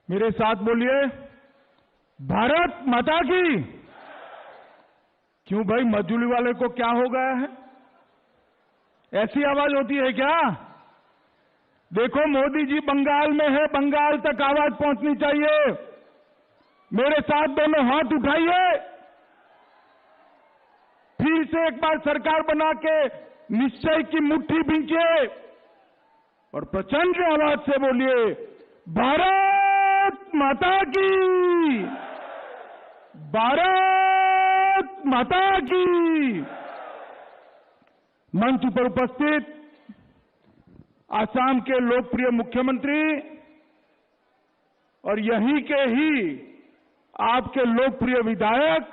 मेरे साथ बोलिए, भारत माता की। क्यों भाई, मजदूरी वाले को क्या हो गया है? ऐसी आवाज होती है क्या? देखो, मोदी जी बंगाल में है, बंगाल तक आवाज पहुंचनी चाहिए। मेरे साथ दोनों हाथ उठाइए, फिर से एक बार सरकार बना के निश्चय की मुट्ठी भींचिए और प्रचंड आवाज से बोलिए, भारत माता की, भारत माता की। मंच पर उपस्थित आसाम के लोकप्रिय मुख्यमंत्री और यहीं के ही आपके लोकप्रिय विधायक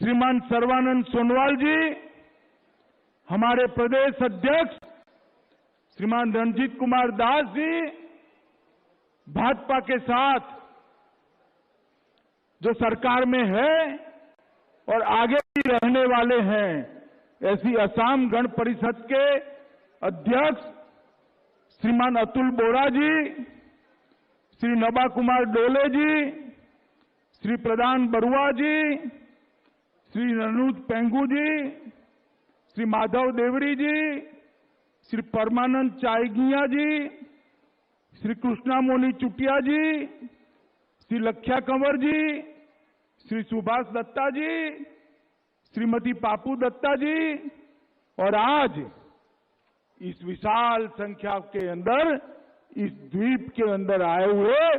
श्रीमान सर्बानंद सोनोवाल जी, हमारे प्रदेश अध्यक्ष श्रीमान रणजीत कुमार दास जी, भाजपा के साथ जो सरकार में है और आगे भी रहने वाले हैं, ऐसी असम गण परिषद के अध्यक्ष श्रीमान अतुल बोरा जी, श्री नबा कुमार डोले जी, श्री प्रधान बरुआ जी, श्री ननूद पेंगू जी, श्री माधव देवरी जी, श्री परमानंद चायगिया जी, श्री कृष्णा मोनी चुटिया जी, श्री लख्या कंवर जी, श्री सुभाष दत्ता जी, श्रीमती पापू दत्ता जी, और आज इस विशाल संख्या के अंदर, इस द्वीप के अंदर आए हुए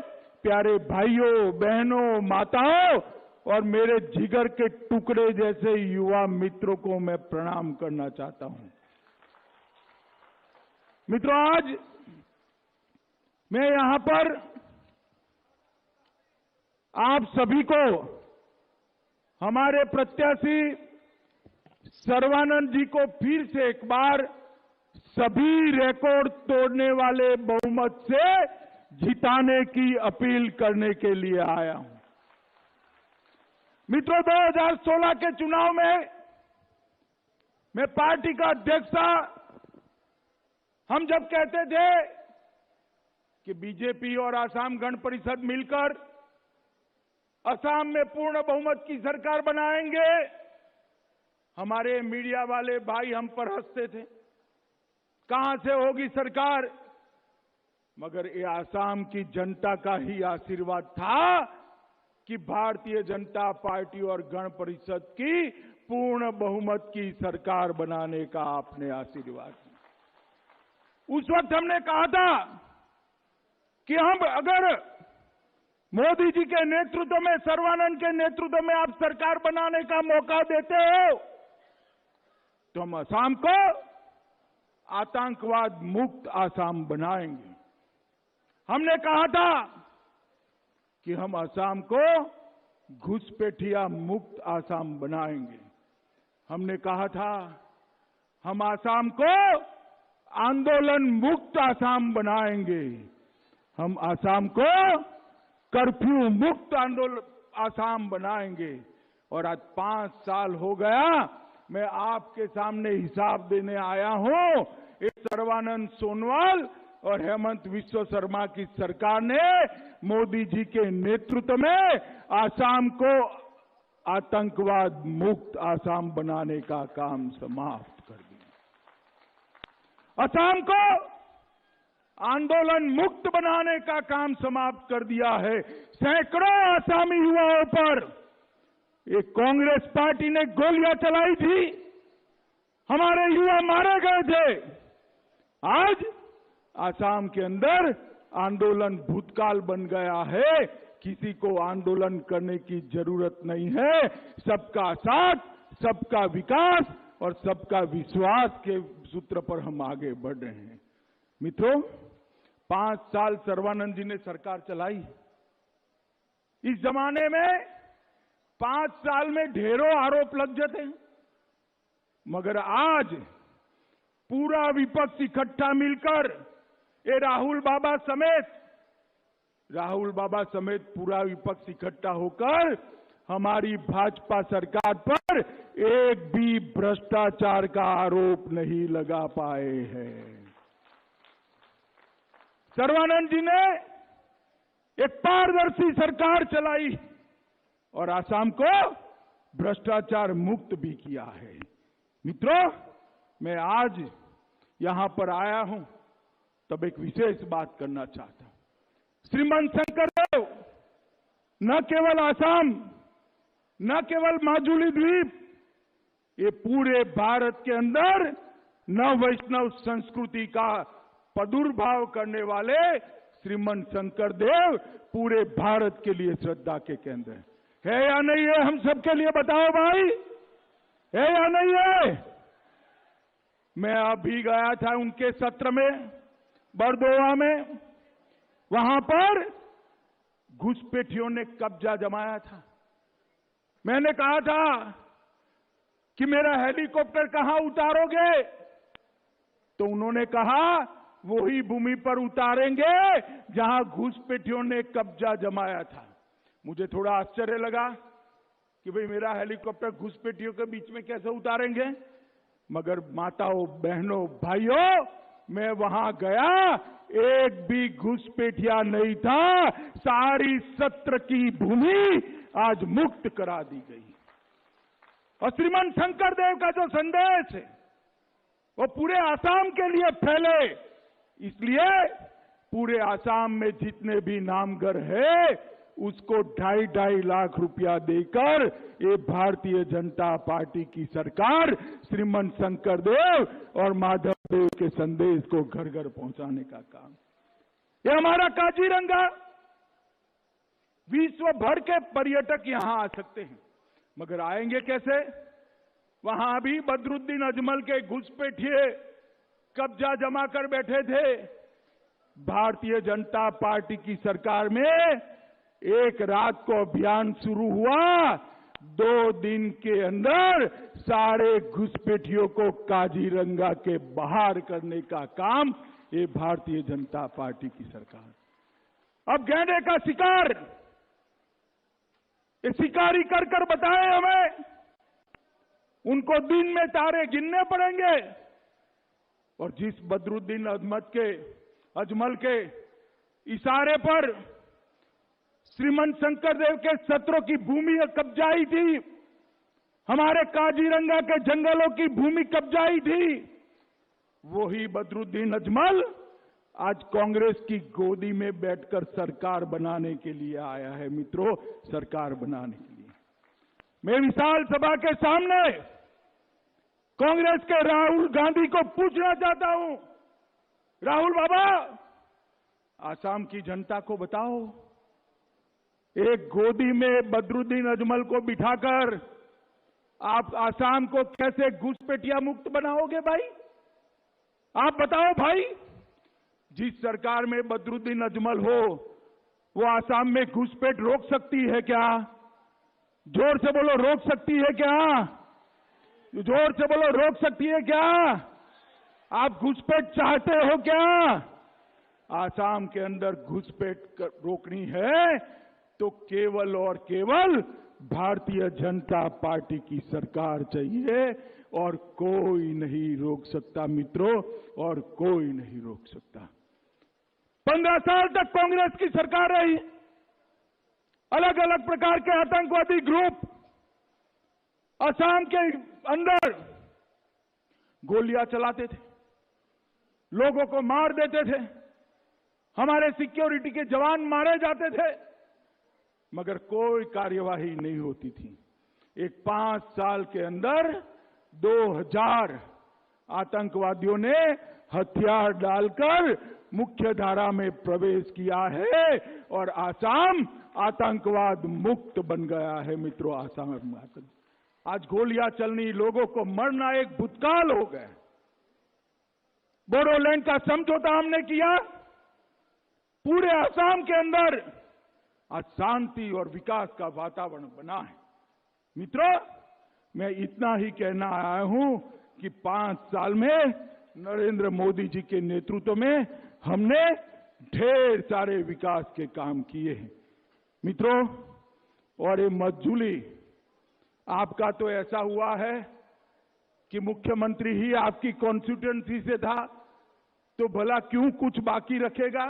प्यारे भाइयों, बहनों, माताओं और मेरे जिगर के टुकड़े जैसे युवा मित्रों को मैं प्रणाम करना चाहता हूं। मित्रों, आज मैं यहां पर आप सभी को हमारे प्रत्याशी सर्बानंद जी को फिर से एक बार सभी रिकॉर्ड तोड़ने वाले बहुमत से जिताने की अपील करने के लिए आया हूं। मित्रों, 2016 के चुनाव में मैं पार्टी का अध्यक्ष था। हम जब कहते थे कि बीजेपी और आसाम गण परिषद मिलकर असम में पूर्ण बहुमत की सरकार बनाएंगे, हमारे मीडिया वाले भाई हम पर हंसते थे, कहां से होगी सरकार। मगर ये आसाम की जनता का ही आशीर्वाद था कि भारतीय जनता पार्टी और गण परिषद की पूर्ण बहुमत की सरकार बनाने का आपने आशीर्वाद दिया। उस वक्त हमने कहा था कि हम अगर मोदी जी के नेतृत्व में, सर्बानंद के नेतृत्व में आप सरकार बनाने का मौका देते हो तो हम असम को आतंकवाद मुक्त आसाम बनाएंगे। हमने कहा था कि हम असम को घुसपैठिया मुक्त आसाम बनाएंगे। हमने कहा था हम आसाम को आंदोलन मुक्त आसाम बनाएंगे। हम आसाम को कर्फ्यू मुक्त आसाम बनाएंगे। और आज 5 साल हो गया, मैं आपके सामने हिसाब देने आया हूं। इस सर्बानंद सोनोवाल और हेमंत विश्व शर्मा की सरकार ने मोदी जी के नेतृत्व में आसाम को आतंकवाद मुक्त आसाम बनाने का काम समाप्त कर दिया। आसाम को आंदोलन मुक्त बनाने का काम समाप्त कर दिया है। सैकड़ों आसामी युवाओं पर एक कांग्रेस पार्टी ने गोलियां चलाई थी, हमारे युवा मारे गए थे। आज आसाम के अंदर आंदोलन भूतकाल बन गया है। किसी को आंदोलन करने की जरूरत नहीं है। सबका साथ, सबका विकास और सबका विश्वास के सूत्र पर हम आगे बढ़ रहे हैं। मित्रों, 5 साल सर्बानंद जी ने सरकार चलाई। इस जमाने में 5 साल में ढेरों आरोप लग जाते हैं, मगर आज पूरा विपक्ष इकट्ठा मिलकर ये राहुल बाबा समेत पूरा विपक्ष इकट्ठा होकर हमारी भाजपा सरकार पर एक भी भ्रष्टाचार का आरोप नहीं लगा पाए हैं। सर्बानंद जी ने एक पारदर्शी सरकार चलाई और आसाम को भ्रष्टाचार मुक्त भी किया है। मित्रों, मैं आज यहां पर आया हूं तब एक विशेष बात करना चाहता हूं। श्रीमान शंकरदेव न केवल आसाम, न केवल माजुली द्वीप, ये पूरे भारत के अंदर न वैष्णव संस्कृति का प्रादुर्भाव करने वाले श्रीमन शंकरदेव पूरे भारत के लिए श्रद्धा के केंद्र है या नहीं है? हम सबके लिए बताओ भाई, है या नहीं है? मैं अभी गया था उनके सत्र में बरदोवा में, वहां पर घुसपैठियों ने कब्जा जमाया था। मैंने कहा था कि मेरा हेलीकॉप्टर कहां उतारोगे? तो उन्होंने कहा वही भूमि पर उतारेंगे जहां घुसपैठियों ने कब्जा जमाया था। मुझे थोड़ा आश्चर्य लगा कि भाई मेरा हेलीकॉप्टर घुसपैठियों के बीच में कैसे उतारेंगे? मगर माताओं, बहनों, भाइयों, मैं वहां गया, एक भी घुसपैठिया नहीं था। सारी सत्र की भूमि आज मुक्त करा दी गई। और श्रीमान शंकरदेव का जो संदेश है वो पूरे आसाम के लिए फैले, इसलिए पूरे आसाम में जितने भी नामगर है उसको 2.5 लाख रुपया देकर ये भारतीय जनता पार्टी की सरकार श्रीमान शंकरदेव और माधवदेव के संदेश को घर घर पहुंचाने का काम। ये हमारा काजीरंगा, विश्व भर के पर्यटक यहां आ सकते हैं, मगर आएंगे कैसे? वहां भी बदरुद्दीन अजमल के घुसपैठिए कब्जा जमा कर बैठे थे। भारतीय जनता पार्टी की सरकार में एक रात को अभियान शुरू हुआ, 2 दिन के अंदर सारे घुसपैठियों को काजीरंगा के बाहर करने का काम ये भारतीय जनता पार्टी की सरकार। अब गैंडे का शिकार, ये शिकारी कर कर बताए हमें, उनको दिन में तारे गिनने पड़ेंगे। और जिस बदरुद्दीन अजमल के इशारे पर श्रीमन शंकरदेव के सत्रों की भूमि कब्जाई थी, हमारे काजीरंगा के जंगलों की भूमि कब्जाई थी, वही बदरुद्दीन अजमल आज कांग्रेस की गोदी में बैठकर सरकार बनाने के लिए आया है। मित्रों, सरकार बनाने के लिए मैं विशाल सभा के सामने कांग्रेस के राहुल गांधी को पूछना चाहता हूं, राहुल बाबा, आसाम की जनता को बताओ, एक गोदी में बदरुद्दीन अजमल को बिठाकर आप आसाम को कैसे घुसपैठिया मुक्त बनाओगे भाई? आप बताओ भाई। जिस सरकार में बदरुद्दीन अजमल हो वो आसाम में घुसपैठ रोक सकती है क्या? जोर से बोलो, रोक सकती है क्या? जोर से बोलो, रोक सकती है क्या? आप घुसपैठ चाहते हो क्या? आसाम के अंदर घुसपैठ रोकनी है तो केवल और केवल भारतीय जनता पार्टी की सरकार चाहिए और कोई नहीं रोक सकता मित्रों, और कोई नहीं रोक सकता। 15 साल तक कांग्रेस की सरकार रही, अलग अलग प्रकार के आतंकवादी ग्रुप असम के अंदर गोलियां चलाते थे, लोगों को मार देते थे, हमारे सिक्योरिटी के जवान मारे जाते थे, मगर कोई कार्यवाही नहीं होती थी। एक 5 साल के अंदर 2000 आतंकवादियों ने हथियार डालकर मुख्य धारा में प्रवेश किया है और आसाम आतंकवाद मुक्त बन गया है। मित्रों, आसाम आज गोलियां चलनी, लोगों को मरना एक भूतकाल हो गया। बोडोलैंड का समझौता हमने किया, पूरे आसाम के अंदर आज शांति और विकास का वातावरण बना है। मित्रों, मैं इतना ही कहना आया हूं कि 5 साल में नरेंद्र मोदी जी के नेतृत्व में हमने ढेर सारे विकास के काम किए हैं। मित्रों, और ये मजदूरी आपका तो ऐसा हुआ है कि मुख्यमंत्री ही आपकी कॉन्स्टिट्यूएंसी से था, तो भला क्यों कुछ बाकी रखेगा?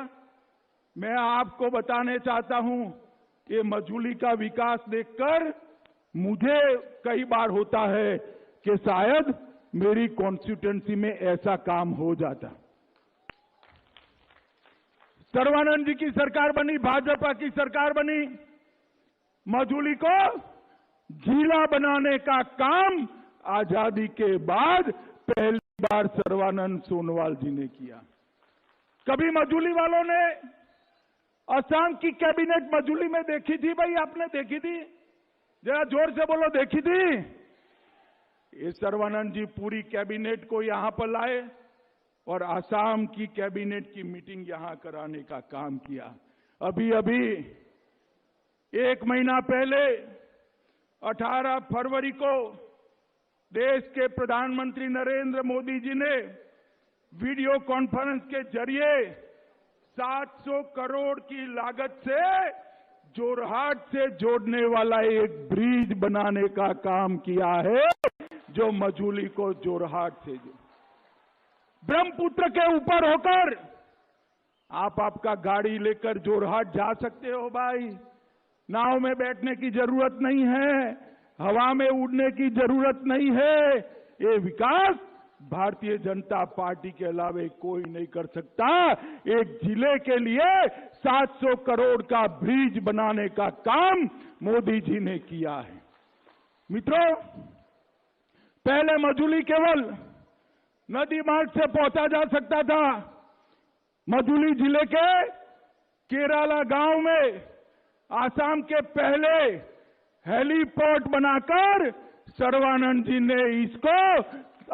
मैं आपको बताने चाहता हूं, ये मजूली का विकास देखकर मुझे कई बार होता है कि शायद मेरी कॉन्स्टिट्यूएंसी में ऐसा काम हो जाता। सर्बानंद जी की सरकार बनी, भाजपा की सरकार बनी, मजूली को जिला बनाने का काम आजादी के बाद पहली बार सर्बानंद सोनोवाल जी ने किया। कभी मजूली वालों ने असम की कैबिनेट मजूली में देखी थी? भाई आपने देखी थी? जरा जोर से बोलो, देखी थी? ये सर्बानंद जी पूरी कैबिनेट को यहां पर लाए और असम की कैबिनेट की मीटिंग यहां कराने का काम किया। अभी अभी 1 महीना पहले 18 फरवरी को देश के प्रधानमंत्री नरेंद्र मोदी जी ने वीडियो कॉन्फ्रेंस के जरिए 700 करोड़ की लागत से जोरहाट से जोड़ने वाला एक ब्रिज बनाने का काम किया है, जो मजूली को जोरहाट से ब्रह्मपुत्र के ऊपर होकर आप आपका गाड़ी लेकर जोरहाट जा सकते हो भाई। नाव में बैठने की जरूरत नहीं है, हवा में उड़ने की जरूरत नहीं है। ये विकास भारतीय जनता पार्टी के अलावा कोई नहीं कर सकता। एक जिले के लिए 700 करोड़ का ब्रिज बनाने का काम मोदी जी ने किया है। मित्रों, पहले मजूली केवल नदी मार्ग से पहुंचा जा सकता था। मजूली जिले के केराला गांव में आसाम के पहले हेलीपोर्ट बनाकर सर्बानंद जी ने इसको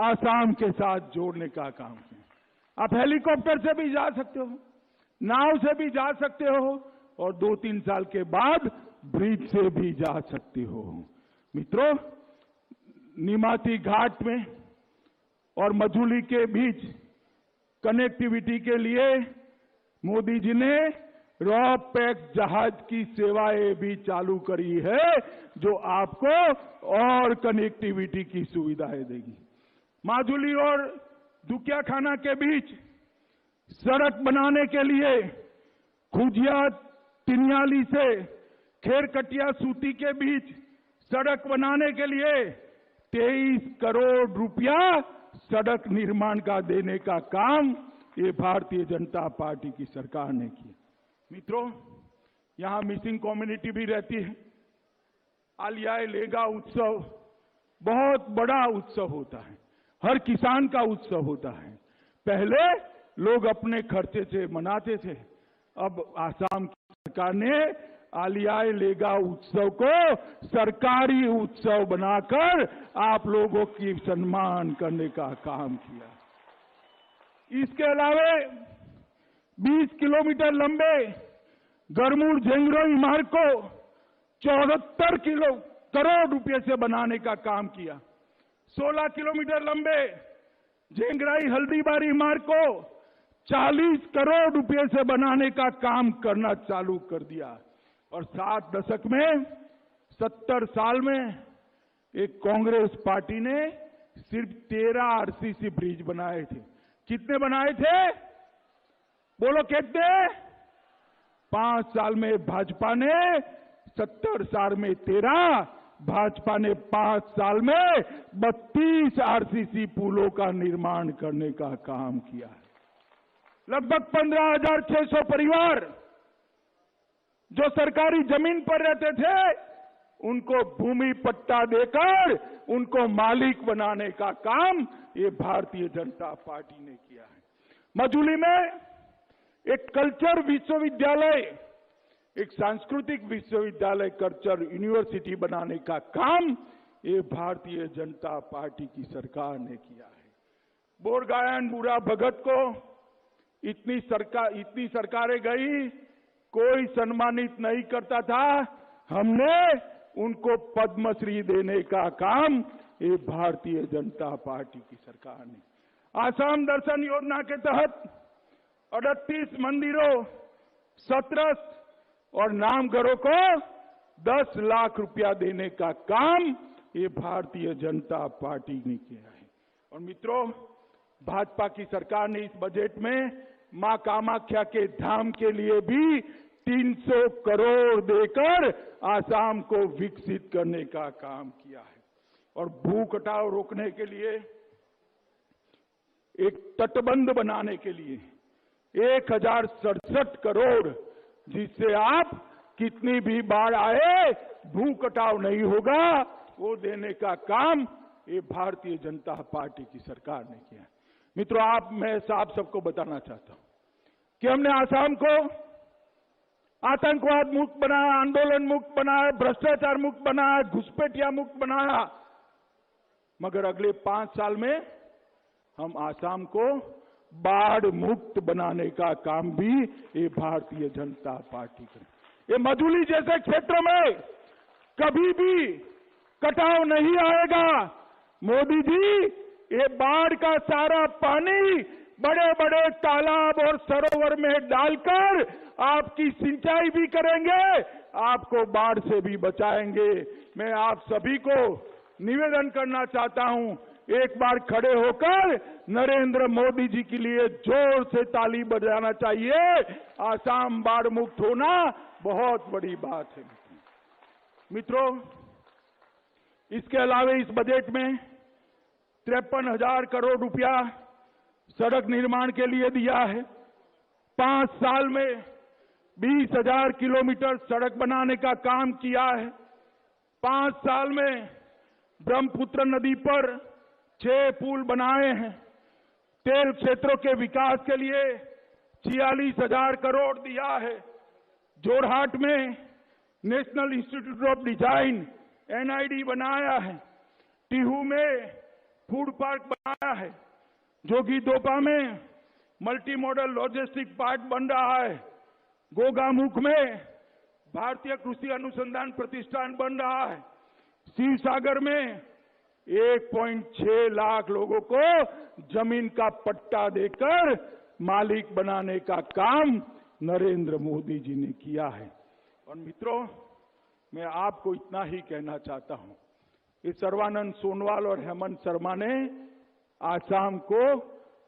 आसाम के साथ जोड़ने का काम किया। आप हेलीकॉप्टर से भी जा सकते हो, नाव से भी जा सकते हो और 2-3 साल के बाद ब्रिज से भी जा सकते हो। मित्रों, निमाती घाट में और मजूली के बीच कनेक्टिविटी के लिए मोदी जी ने रॉ पैक जहाज की सेवाएं भी चालू करी है, जो आपको और कनेक्टिविटी की सुविधाएं देगी। माजुली और दुकियाखाना के बीच सड़क बनाने के लिए खुजिया तिनियाली से खेरकटिया सूती के बीच सड़क बनाने के लिए 23 करोड़ रुपया सड़क निर्माण का देने का काम ये भारतीय जनता पार्टी की सरकार ने किया। मित्रों, यहां मिसिंग कम्युनिटी भी रहती है। आलियाए लेगा उत्सव बहुत बड़ा उत्सव होता है, हर किसान का उत्सव होता है। पहले लोग अपने खर्चे से मनाते थे, अब आसाम की सरकार ने आलियाए लेगा उत्सव को सरकारी उत्सव बनाकर आप लोगों की सम्मान करने का काम किया। इसके अलावा 20 किलोमीटर लंबे गरमूर झेंगरोई मार्ग को 74 करोड़ रुपए से बनाने का काम किया। 16 किलोमीटर लंबे झेंगराई हल्दीबारी मार्ग को 40 करोड़ रुपए से बनाने का काम करना चालू कर दिया। और 7 दशक में 70 साल में एक कांग्रेस पार्टी ने सिर्फ 13 आरसीसी ब्रिज बनाए थे। कितने बनाए थे? बोलो कितने? 5 साल में भाजपा ने, 70 साल में 13, भाजपा ने 5 साल में 32 आरसीसी पुलों का निर्माण करने का काम किया है। लगभग 15,600 परिवार जो सरकारी जमीन पर रहते थे, उनको भूमि पट्टा देकर उनको मालिक बनाने का काम ये भारतीय जनता पार्टी ने किया है। मजूली में एक कल्चर विश्वविद्यालय, एक सांस्कृतिक विश्वविद्यालय, कल्चर यूनिवर्सिटी बनाने का काम ये भारतीय जनता पार्टी की सरकार ने किया है। बोरगायन बूढ़ा भगत को इतनी सरकारें गई, कोई सम्मानित नहीं करता था। हमने उनको पद्मश्री देने का काम ये भारतीय जनता पार्टी की सरकार ने। आसाम दर्शन योजना के तहत 38 मंदिरों, 17 और नामघरों को 10 लाख रुपया देने का काम ये भारतीय जनता पार्टी ने किया है। और मित्रों, भाजपा की सरकार ने इस बजट में मां कामाख्या के धाम के लिए भी 300 करोड़ देकर आसाम को विकसित करने का काम किया है। और भूख हटाओ रोकने के लिए, एक तटबंध बनाने के लिए 1067 करोड़, जिससे आप कितनी भी बाढ़ आए भूख हटाओ नहीं होगा, वो देने का काम ये भारतीय जनता पार्टी की सरकार ने किया। मित्रों, मैं आप सबको बताना चाहता हूं कि हमने आसाम को आतंकवाद मुक्त बनाया, आंदोलन मुक्त बनाया, भ्रष्टाचार मुक्त बनाया, घुसपैठिया मुक्त बनाया, मगर अगले 5 साल में हम आसाम को बाढ़ मुक्त बनाने का काम भी ये भारतीय जनता पार्टी करे। ये मधुली जैसे क्षेत्र में कभी भी कटाव नहीं आएगा। मोदी जी, ये बाढ़ का सारा पानी बड़े बड़े तालाब और सरोवर में डालकर आपकी सिंचाई भी करेंगे, आपको बाढ़ से भी बचाएंगे। मैं आप सभी को निवेदन करना चाहता हूं, एक बार खड़े होकर नरेंद्र मोदी जी के लिए जोर से ताली बजाना चाहिए। आसाम बाढ़ मुक्त होना बहुत बड़ी बात है। मित्रों, इसके अलावा इस बजट में 53,000 करोड़ रुपया सड़क निर्माण के लिए दिया है। 5 साल में 20,000 किलोमीटर सड़क बनाने का काम किया है। 5 साल में ब्रह्मपुत्र नदी पर 6 पुल बनाए हैं। तेल क्षेत्रों के विकास के लिए 46,000 करोड़ दिया है। जोरहाट में national institute of design NID बनाया है। टीहू में फूड पार्क बनाया है। जोगीदोपा में मल्टी मॉडल लॉजिस्टिक पार्क बन रहा है। गोगामुख में भारतीय कृषि अनुसंधान प्रतिष्ठान बन रहा है। शिवसागर में 1.6 लाख लोगों को जमीन का पट्टा देकर मालिक बनाने का काम नरेंद्र मोदी जी ने किया है। और मित्रों, मैं आपको इतना ही कहना चाहता हूं कि सर्बानंद सोनोवाल और हेमंत शर्मा ने आसाम को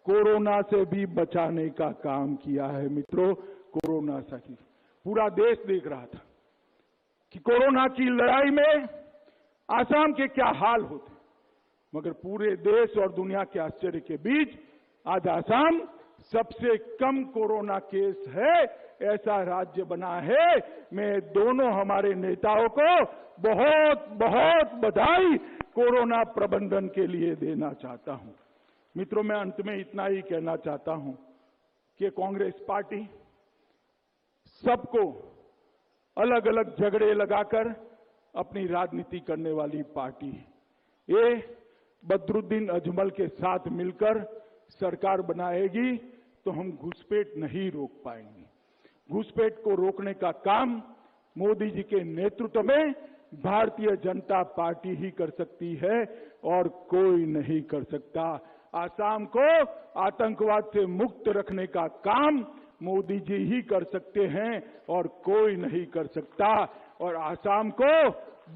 कोरोना से भी बचाने का काम किया है। मित्रों, कोरोना से पूरा देश देख रहा था कि कोरोना की लड़ाई में आसाम के क्या हाल होते, मगर पूरे देश और दुनिया के आश्चर्य के बीच आज आसाम सबसे कम कोरोना केस है ऐसा राज्य बना है। मैं दोनों हमारे नेताओं को बहुत बहुत बधाई कोरोना प्रबंधन के लिए देना चाहता हूं। मित्रों, मैं अंत में इतना ही कहना चाहता हूं कि कांग्रेस पार्टी सबको अलग अलग झगड़े लगाकर अपनी राजनीति करने वाली पार्टी है। ये बदरुद्दीन अजमल के साथ मिलकर सरकार बनाएगी तो हम घुसपैठ नहीं रोक पाएंगे। घुसपैठ को रोकने का काम मोदी जी के नेतृत्व में भारतीय जनता पार्टी ही कर सकती है और कोई नहीं कर सकता। आसाम को आतंकवाद से मुक्त रखने का काम मोदी जी ही कर सकते हैं और कोई नहीं कर सकता। और आसाम को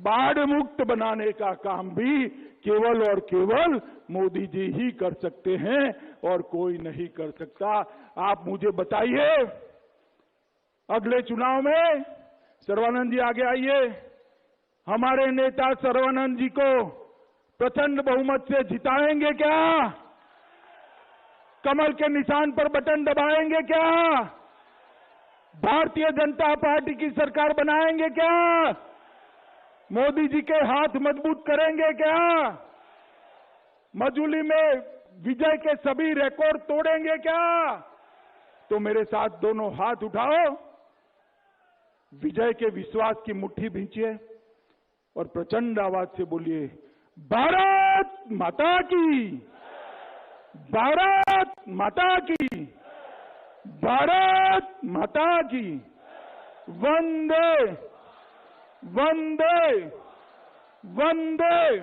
बाढ़ मुक्त बनाने का काम भी केवल और केवल मोदी जी ही कर सकते हैं और कोई नहीं कर सकता। आप मुझे बताइए, अगले चुनाव में सर्बानंद जी आगे आइए, हमारे नेता सर्बानंद जी को प्रचंड बहुमत से जिताएंगे क्या? कमल के निशान पर बटन दबाएंगे क्या? भारतीय जनता पार्टी की सरकार बनाएंगे क्या? मोदी जी के हाथ मजबूत करेंगे क्या? मजूली में विजय के सभी रिकॉर्ड तोड़ेंगे क्या? तो मेरे साथ दोनों हाथ उठाओ, विजय के विश्वास की मुट्ठी भींचिए और प्रचंड आवाज से बोलिए, भारत माता की, भारत माता की, भारत माता की। वंदे वंदे वंदे।